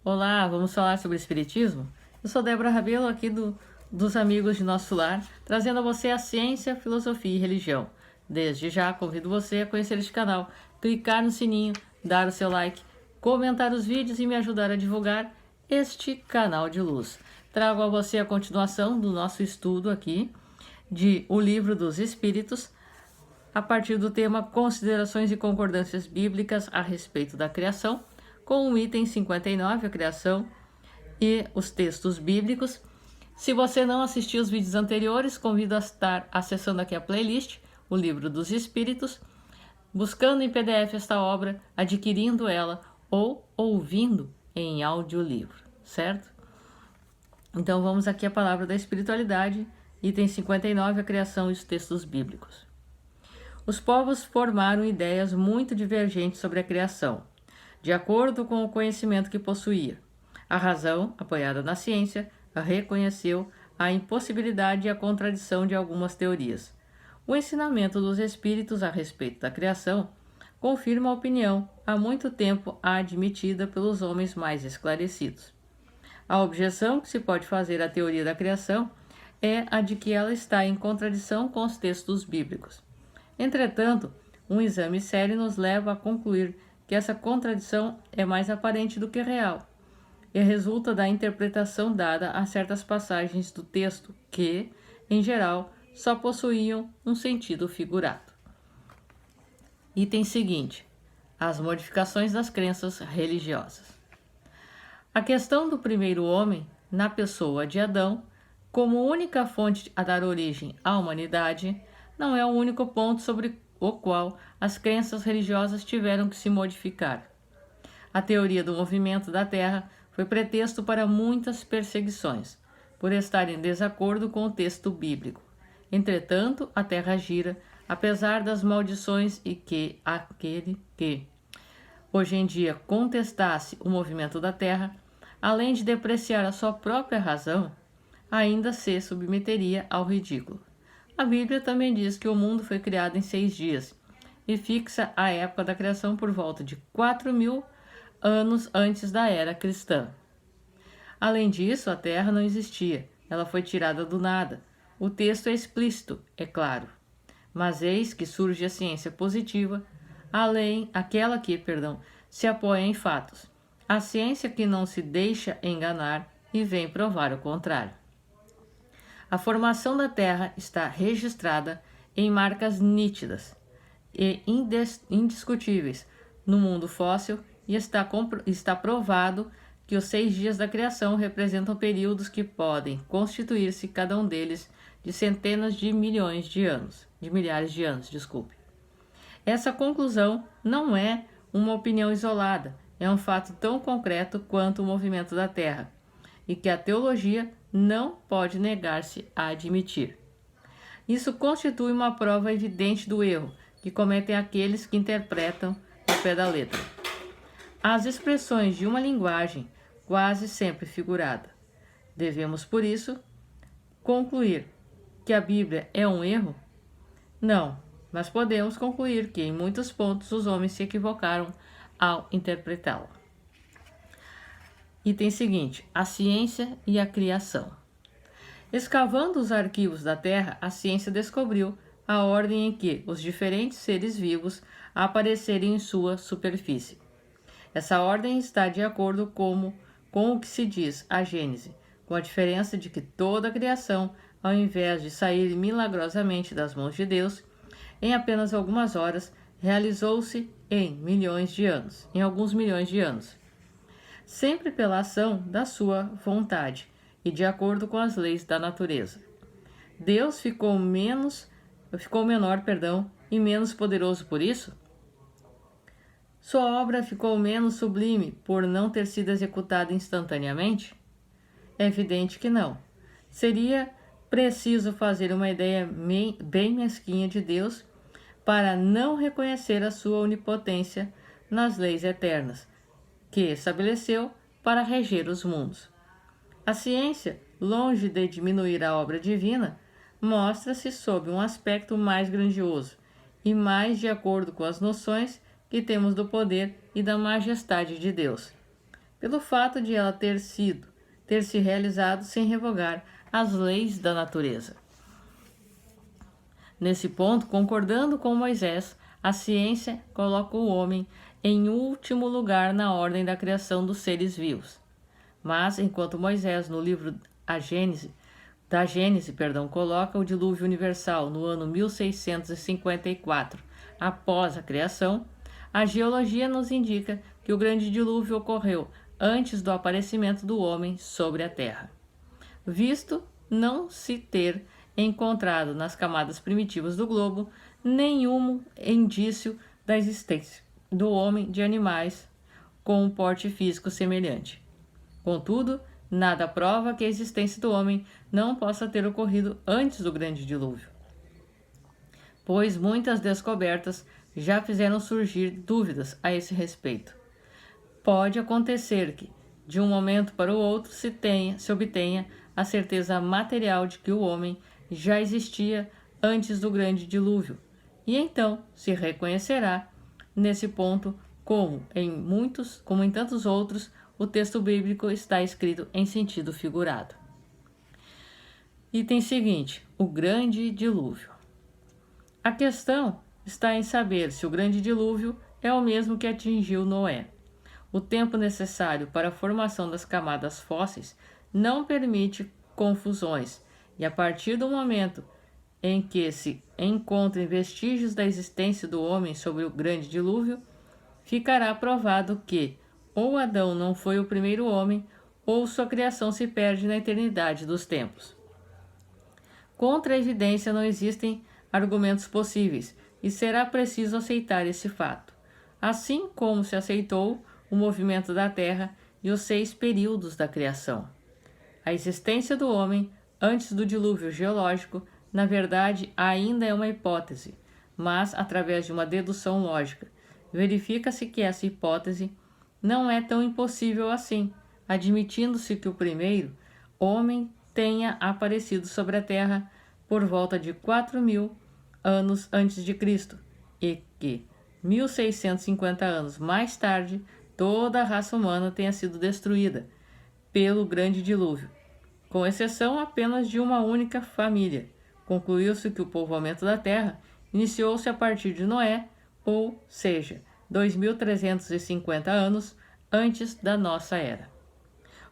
Olá, vamos falar sobre Espiritismo? Eu sou Débora Rabelo, aqui dos Amigos de Nosso Lar, trazendo a você a ciência, filosofia e religião. Desde já, convido você a conhecer este canal, clicar no sininho, dar o seu like, comentar os vídeos e me ajudar a divulgar este canal de luz. Trago a você a continuação do nosso estudo aqui de O Livro dos Espíritos, a partir do tema Considerações e Concordâncias Bíblicas a respeito da criação, com o item 59, a criação e os textos bíblicos. Se você não assistiu os vídeos anteriores, convido a estar acessando aqui a playlist, O Livro dos Espíritos, buscando em PDF esta obra, adquirindo ela ou ouvindo em audiolivro, certo? Então vamos aqui à palavra da espiritualidade, item 59, a criação e os textos bíblicos. Os povos formaram ideias muito divergentes sobre a criação, de acordo com o conhecimento que possuía. A razão, apoiada na ciência, reconheceu a impossibilidade e a contradição de algumas teorias. O ensinamento dos espíritos a respeito da criação confirma a opinião há muito tempo admitida pelos homens mais esclarecidos. A objeção que se pode fazer à teoria da criação é a de que ela está em contradição com os textos bíblicos. Entretanto, um exame sério nos leva a concluir que essa contradição é mais aparente do que real, e resulta da interpretação dada a certas passagens do texto que, em geral, só possuíam um sentido figurado. Item seguinte: as modificações das crenças religiosas. A questão do primeiro homem, na pessoa de Adão, como única fonte a dar origem à humanidade, não é o único ponto sobre o qual as crenças religiosas tiveram que se modificar. A teoria do movimento da Terra foi pretexto para muitas perseguições, por estar em desacordo com o texto bíblico. Entretanto, a Terra gira, apesar das maldições, e que aquele que hoje em dia contestasse o movimento da Terra, além de depreciar a sua própria razão, ainda se submeteria ao ridículo. A Bíblia também diz que o mundo foi criado em 6 dias e fixa a época da criação por volta de 4.000 anos antes da era cristã. Além disso, a Terra não existia, ela foi tirada do nada. O texto é explícito, é claro. Mas eis que surge a ciência positiva, aquela que se apoia em fatos. A ciência que não se deixa enganar e vem provar o contrário. A formação da Terra está registrada em marcas nítidas e indiscutíveis no mundo fóssil e está provado que os 6 dias da criação representam períodos que podem constituir-se, cada um deles, de centenas de milhares de anos. Essa conclusão não é uma opinião isolada, é um fato tão concreto quanto o movimento da Terra, e que a teologia não pode negar-se a admitir. Isso constitui uma prova evidente do erro que cometem aqueles que interpretam ao pé da letra as expressões de uma linguagem quase sempre figurada. Devemos, por isso, concluir que a Bíblia é um erro? Não, mas podemos concluir que, em muitos pontos, os homens se equivocaram ao interpretá-la. Item seguinte: a ciência e a criação. Escavando os arquivos da Terra, a ciência descobriu a ordem em que os diferentes seres vivos aparecerem em sua superfície. Essa ordem está de acordo com o que se diz a Gênese, com a diferença de que toda a criação, ao invés de sair milagrosamente das mãos de Deus, em apenas algumas horas, realizou-se em alguns milhões de anos, sempre pela ação da sua vontade e de acordo com as leis da natureza. Deus ficou menor e menos poderoso por isso? Sua obra ficou menos sublime por não ter sido executada instantaneamente? É evidente que não. Seria preciso fazer uma ideia bem mesquinha de Deus para não reconhecer a sua onipotência nas leis eternas que estabeleceu para reger os mundos. A ciência, longe de diminuir a obra divina, mostra-se sob um aspecto mais grandioso e mais de acordo com as noções que temos do poder e da majestade de Deus. pelo fato de ela ter se realizado sem revogar as leis da natureza. Nesse ponto, concordando com Moisés, a ciência coloca o homem em último lugar na ordem da criação dos seres vivos. Mas, enquanto Moisés, no livro da Gênese, coloca o dilúvio universal no ano 1654, após a criação, a geologia nos indica que o grande dilúvio ocorreu antes do aparecimento do homem sobre a Terra, visto não se ter encontrado nas camadas primitivas do globo nenhum indício da existência do homem de animais com um porte físico semelhante. Contudo, nada prova que a existência do homem não possa ter ocorrido antes do grande dilúvio, pois muitas descobertas já fizeram surgir dúvidas a esse respeito. Pode acontecer que, de um momento para o outro, se obtenha a certeza material de que o homem já existia antes do grande dilúvio, e então se reconhecerá nesse ponto como em tantos outros, o texto bíblico está escrito em sentido figurado. Item seguinte: o grande dilúvio. A questão está em saber se o grande dilúvio é o mesmo que atingiu Noé. O tempo necessário para a formação das camadas fósseis não permite confusões, e a partir do momento em que se encontrem vestígios da existência do homem sobre o grande dilúvio, ficará provado que ou Adão não foi o primeiro homem, ou sua criação se perde na eternidade dos tempos. Contra a evidência não existem argumentos possíveis, e será preciso aceitar esse fato, assim como se aceitou o movimento da Terra e os 6 períodos da criação. A existência do homem antes do dilúvio geológico, na verdade, ainda é uma hipótese, mas, através de uma dedução lógica, verifica-se que essa hipótese não é tão impossível assim, admitindo-se que o primeiro homem tenha aparecido sobre a Terra por volta de 4.000 anos antes de Cristo, e que 1.650 anos mais tarde toda a raça humana tenha sido destruída pelo grande dilúvio, com exceção apenas de uma única família. Concluiu-se que o povoamento da Terra iniciou-se a partir de Noé, ou seja, 2.350 anos antes da nossa era.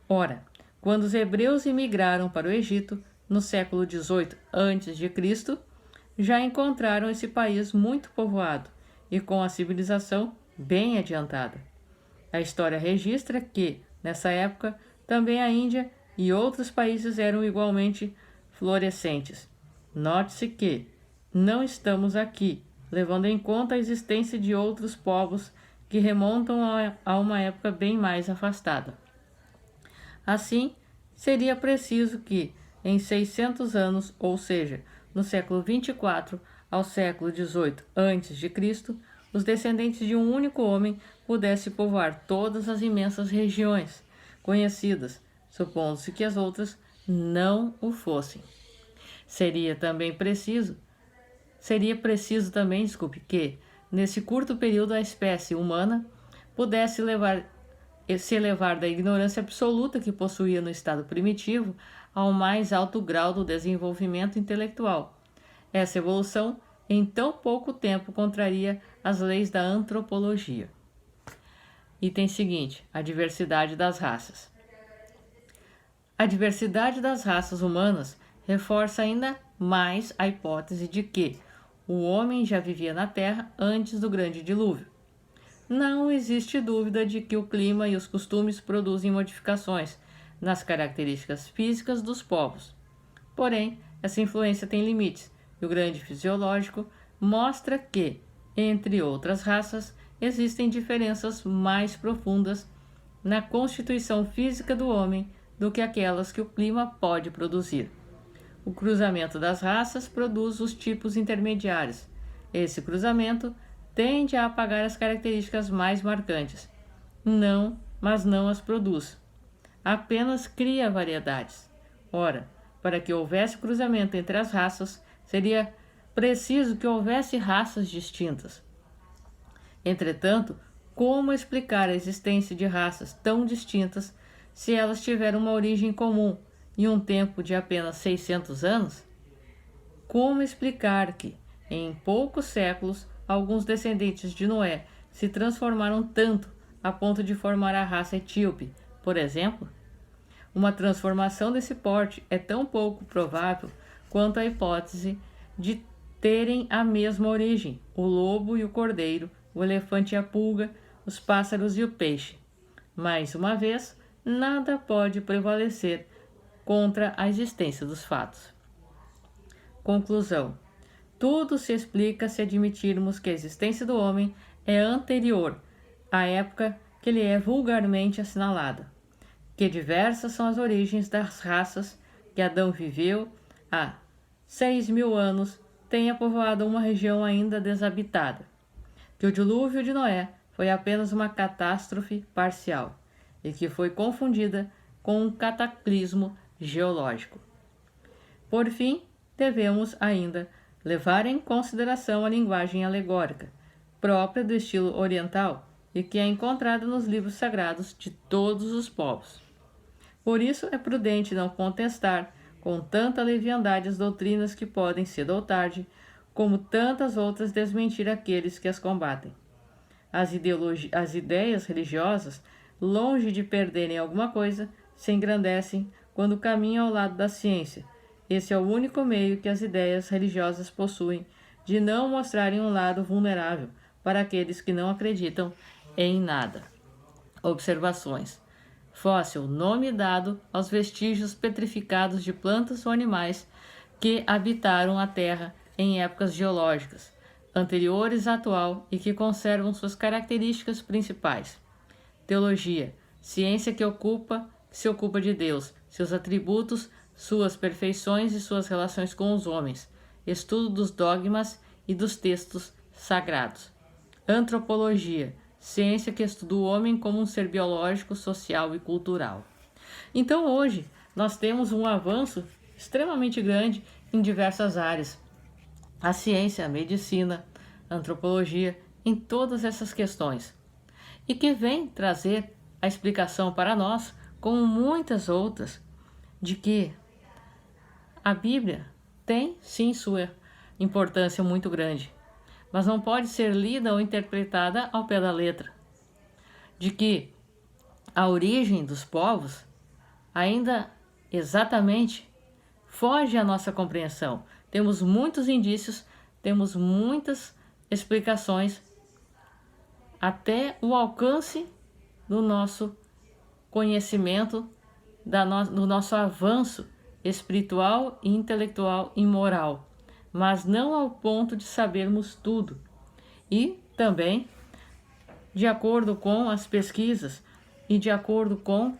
Ora, quando os hebreus imigraram para o Egito, no século XVIII a.C., já encontraram esse país muito povoado e com a civilização bem adiantada. A história registra que, nessa época, também a Índia e outros países eram igualmente florescentes. Note-se que não estamos aqui levando em conta a existência de outros povos que remontam a uma época bem mais afastada. Assim, seria preciso que, em 600 anos, ou seja, no século 24 ao século 18 a.C., os descendentes de um único homem pudessem povoar todas as imensas regiões conhecidas, supondo-se que as outras não o fossem. Seria preciso também que, nesse curto período, a espécie humana pudesse se elevar da ignorância absoluta que possuía no estado primitivo ao mais alto grau do desenvolvimento intelectual. Essa evolução, em tão pouco tempo, contraria as leis da antropologia. Item seguinte: a diversidade das raças. A diversidade das raças humanas reforça ainda mais a hipótese de que o homem já vivia na Terra antes do grande dilúvio. Não existe dúvida de que o clima e os costumes produzem modificações nas características físicas dos povos. Porém, essa influência tem limites, e o grande fisiológico mostra que, entre outras raças, existem diferenças mais profundas na constituição física do homem do que aquelas que o clima pode produzir. O cruzamento das raças produz os tipos intermediários. Esse cruzamento tende a apagar as características mais marcantes, mas não as produz. Apenas cria variedades. Ora, para que houvesse cruzamento entre as raças, seria preciso que houvesse raças distintas. Entretanto, como explicar a existência de raças tão distintas se elas tiveram uma origem comum em um tempo de apenas 600 anos? Como explicar que, em poucos séculos, alguns descendentes de Noé se transformaram tanto a ponto de formar a raça etíope, por exemplo? Uma transformação desse porte é tão pouco provável quanto a hipótese de terem a mesma origem, o lobo e o cordeiro, o elefante e a pulga, os pássaros e o peixe. Mais uma vez, nada pode prevalecer contra a existência dos fatos. Conclusão: tudo se explica se admitirmos que a existência do homem é anterior à época que lhe é vulgarmente assinalada, que diversas são as origens das raças que Adão viveu há 6.000 anos, tenha povoado uma região ainda desabitada, que o dilúvio de Noé foi apenas uma catástrofe parcial e que foi confundida com um cataclismo geológico. Por fim, devemos ainda levar em consideração a linguagem alegórica, própria do estilo oriental e que é encontrada nos livros sagrados de todos os povos. Por isso, é prudente não contestar com tanta leviandade as doutrinas que podem, cedo ou tarde, como tantas outras, desmentir aqueles que as combatem. As ideias religiosas, longe de perderem alguma coisa, se engrandecem quando caminham ao lado da ciência. Esse é o único meio que as ideias religiosas possuem de não mostrarem um lado vulnerável para aqueles que não acreditam em nada. Observações. Fóssil, nome dado aos vestígios petrificados de plantas ou animais que habitaram a Terra em épocas geológicas anteriores à atual e que conservam suas características principais. Teologia, ciência que se ocupa de Deus, seus atributos, suas perfeições e suas relações com os homens. Estudo dos dogmas e dos textos sagrados. Antropologia, ciência que estuda o homem como um ser biológico, social e cultural. Então hoje nós temos um avanço extremamente grande em diversas áreas. A ciência, a medicina, a antropologia, em todas essas questões. E que vem trazer a explicação para nós, como muitas outras, de que a Bíblia tem sim sua importância muito grande, mas não pode ser lida ou interpretada ao pé da letra. De que a origem dos povos ainda exatamente foge à nossa compreensão. Temos muitos indícios, temos muitas explicações, até o alcance do nosso conhecimento, do nosso avanço espiritual, intelectual e moral, mas não ao ponto de sabermos tudo. E também, de acordo com as pesquisas e de acordo com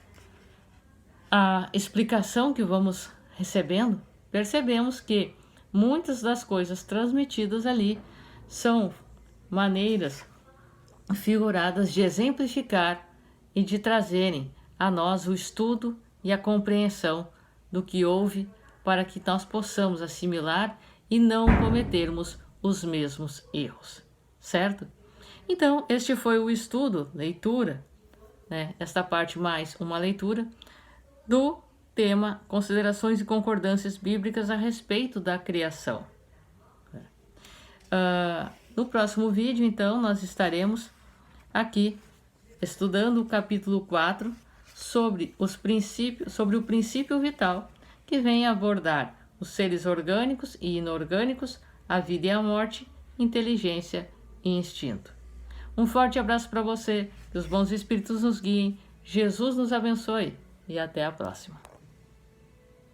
a explicação que vamos recebendo, percebemos que muitas das coisas transmitidas ali são maneiras figuradas de exemplificar e de trazerem a nós o estudo e a compreensão do que houve para que nós possamos assimilar e não cometermos os mesmos erros, certo? Então, este foi o estudo, leitura, esta parte mais uma leitura do tema Considerações e Concordâncias Bíblicas a respeito da criação. No próximo vídeo, então, nós estaremos aqui estudando o capítulo 4 sobre o princípio vital, que vem abordar os seres orgânicos e inorgânicos, a vida e a morte, inteligência e instinto. Um forte abraço para você, que os bons espíritos nos guiem, Jesus nos abençoe e até a próxima.